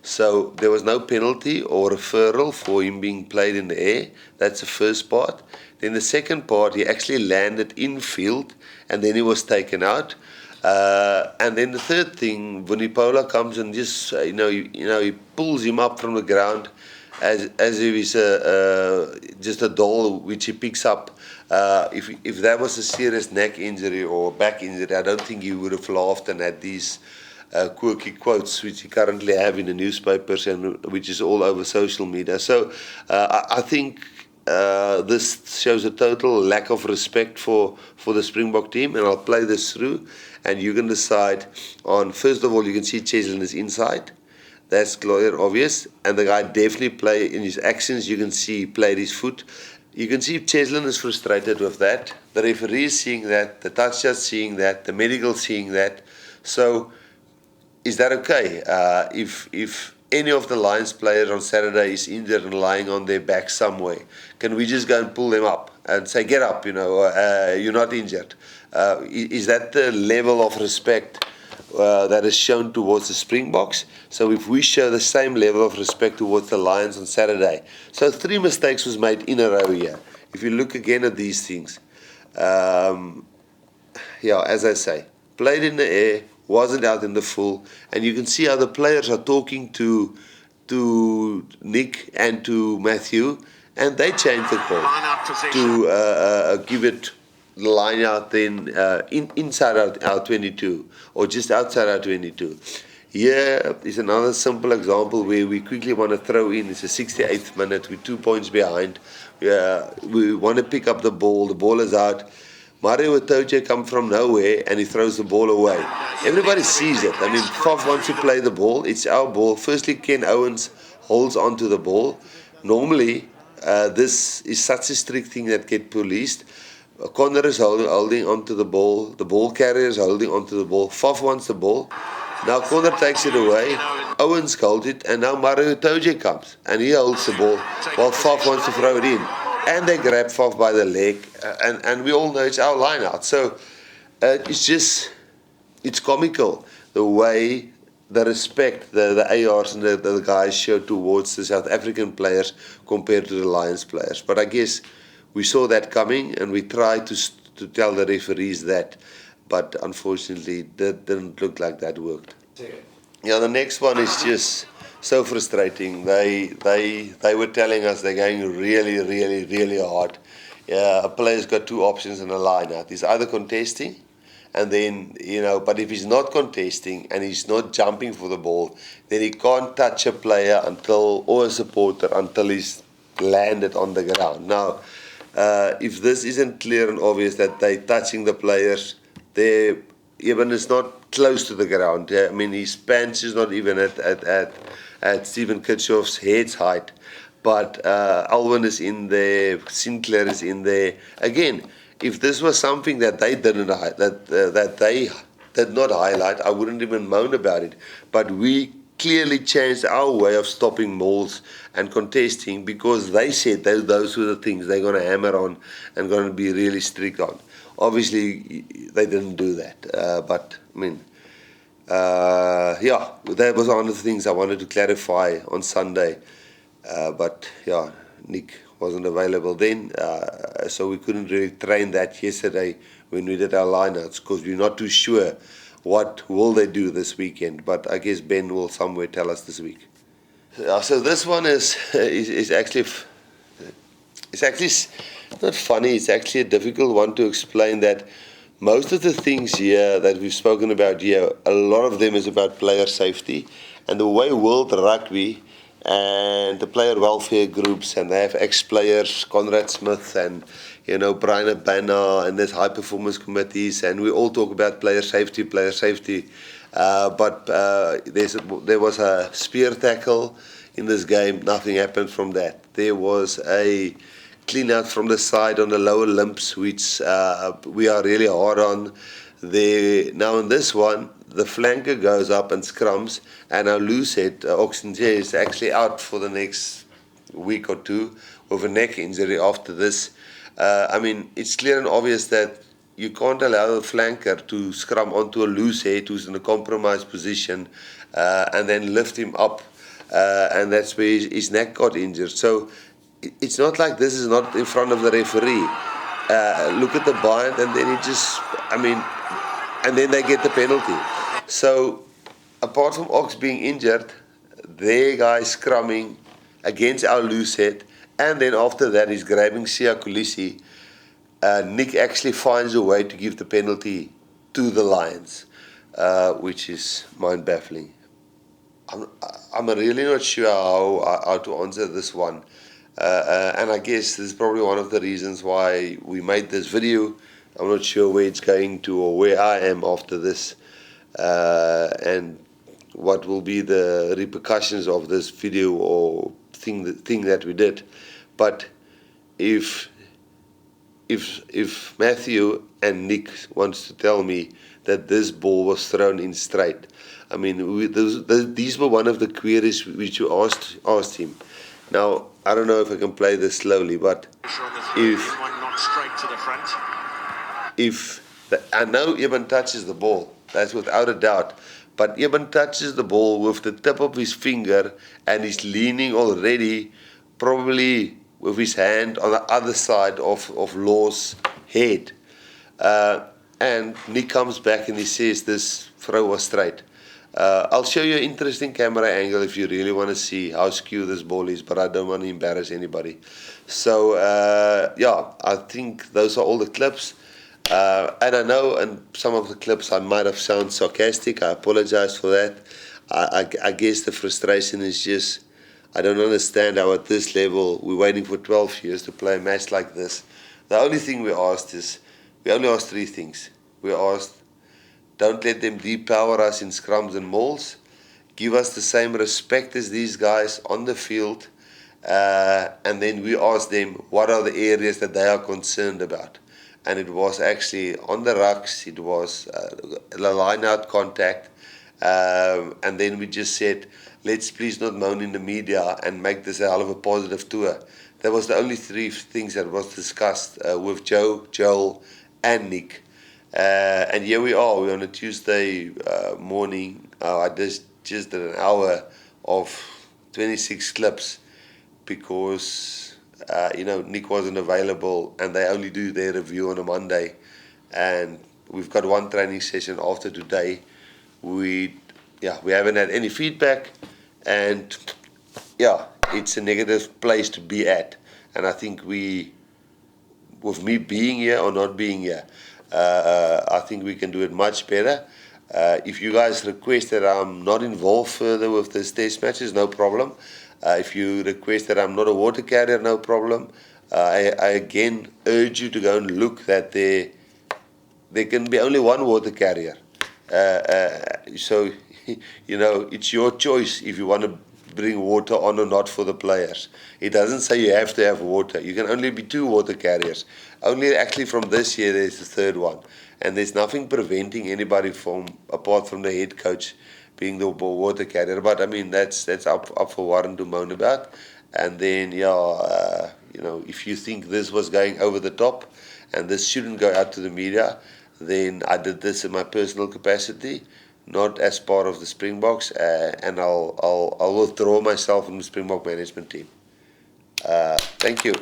So there was no penalty or referral for him being played in the air. That's the first part. Then the second part, he actually landed infield and then he was taken out. And then the third thing, Vunipola comes and just, he pulls him up from the ground as if he's just a doll which he picks up. If that was a serious neck injury or back injury, I don't think he would have laughed and had these quirky quotes which he currently have in the newspapers and which is all over social media. So I think this shows a total lack of respect for the Springbok team, and I'll play this through, and you can decide on, first of all, you can see Cheslin is inside. That's clear and obvious, and the guy definitely played in his actions. You can see he played his foot. You can see Cheslin is frustrated with that. The referee is seeing that, the touch judge seeing that, the medical seeing that. So is that okay? If any of the Lions players on Saturday is injured and lying on their back somewhere, can we just go and pull them up and say, get up, you're not injured? Is that the level of respect that is shown towards the Springboks? So if we show the same level of respect towards the Lions on Saturday. So 3 mistakes was made in a row here. If you look again at these things, as I say, played in the air, wasn't out in the full, and you can see how the players are talking to Nick and to Matthew, and they changed the call to give it the line out then inside our 22 or just outside our 22. Here is another simple example where we quickly want to throw in. It's the 68th minute, we're 2 points behind. We want to pick up the ball is out. Mario Itoje comes from nowhere and he throws the ball away. Everybody sees it. I mean, Faf wants to play the ball. It's our ball. Firstly, Ken Owens holds onto the ball. Normally, this is such a strict thing that gets policed. Connor is holding onto the ball. The ball carrier is holding onto the ball. Faf wants the ball. Now Connor takes it away. Owens holds it, and now Mario Itoje comes and he holds the ball while Faf wants to throw it in. And they grab Faf by the leg, and we all know it's our line out. So it's comical the way the respect the ARs and the guys show towards the South African players compared to the Lions players. But I guess we saw that coming, and we tried to tell the referees that, but unfortunately that didn't look like that worked. Yeah, the next one is just so frustrating. They were telling us they're going really, really, really hard. A player's got 2 options in a line-out. He's either contesting, and then, but if he's not contesting and he's not jumping for the ball, then he can't touch a player or a supporter until he's landed on the ground. Now, if this isn't clear and obvious that they're touching the players, even it's not close to the ground. I mean, his pants is not even at Stephen Kitshoff's head's height, but Alwyn is in there, Sinclair is in there. Again, if this was something that they didn't that they did not highlight, I wouldn't even moan about it. But we clearly changed our way of stopping mauls and contesting because they said those were the things they're going to hammer on and going to be really strict on. Obviously, they didn't do that, but I mean, that was one of the things I wanted to clarify on Sunday. But Nick wasn't available then, so we couldn't really train that yesterday when we did our lineouts because we're not too sure what will they do this weekend. But I guess Ben will somewhere tell us this week. So this one is actually not funny. It's actually a difficult one to explain. That most of the things here that we've spoken about here, a lot of them is about player safety and the way World Rugby and the player welfare groups, and they have ex-players, Conrad Smith and Brian Abana, and there's high performance committees, and we all talk about player safety. But there was a spear tackle in this game. Nothing happened from that. There was a clean out from the side on the lower limbs, which we are really hard on. Now in this one, the flanker goes up and scrums, and our loosehead, Oxenje, is actually out for the next week or 2 with a neck injury after this. I mean, it's clear and obvious that you can't allow a flanker to scrum onto a loosehead who's in a compromised position and then lift him up, and that's where his neck got injured. So it's not like this is not in front of the referee. Look at the bind, and then and then they get the penalty. So apart from Ox being injured, their guy scrumming against our loose head, and then after that he's grabbing Sia Kolisi. Nick actually finds a way to give the penalty to the Lions, which is mind-baffling. I'm really not sure how to answer this one. And I guess this is probably one of the reasons why we made this video. I'm not sure where it's going to or where I am after this, and what will be the repercussions of this video or thing that we did. But if Matthew and Nick wants to tell me that this ball was thrown in straight, I mean, these were one of the queries which you asked him. Now, I don't know if I can play this slowly, but I know Eben touches the ball, that's without a doubt, but Eben touches the ball with the tip of his finger and he's leaning already, probably with his hand on the other side of Law's head. And Nick comes back and he says this throw was straight. I'll show you an interesting camera angle if you really want to see how skew this ball is, but I don't want to embarrass anybody. So, yeah, I think those are all the clips. And I know in some of the clips I might have sounded sarcastic. I apologize for that. I guess the frustration is just, I don't understand how at this level we're waiting for 12 years to play a match like this. The only thing we only asked three things. We asked, don't let them depower us in scrums and mauls. Give us the same respect as these guys on the field. And then we asked them, what are the areas that they are concerned about? And it was actually on the rucks, it was the line-out contact. And then we just said, let's please not moan in the media and make this a hell of a positive tour. That was the only three things that was discussed with Joe, Joel, and Nick. And here we are. We're on a Tuesday morning. I just did an hour of 26 clips because Nick wasn't available, and they only do their review on a Monday. And we've got one training session after today. We haven't had any feedback, and it's a negative place to be at. And I think with me being here or not being here, I think we can do it much better. If you guys request that I'm not involved further with this test matches, no problem. If you request that I'm not a water carrier, no problem. I again urge you to go and look that there can be only one water carrier. So, it's your choice if you want to bring water on or not for the players. It doesn't say you have to have water. You can only be 2 water carriers. Only actually from this year there's a 3rd one. And there's nothing preventing anybody apart from the head coach, being the water carrier. But I mean, that's up for Warren to moan about. And then, if you think this was going over the top and this shouldn't go out to the media, then I did this in my personal capacity, not as part of the Springboks, and I'll withdraw myself from the Springbok management team. Thank you.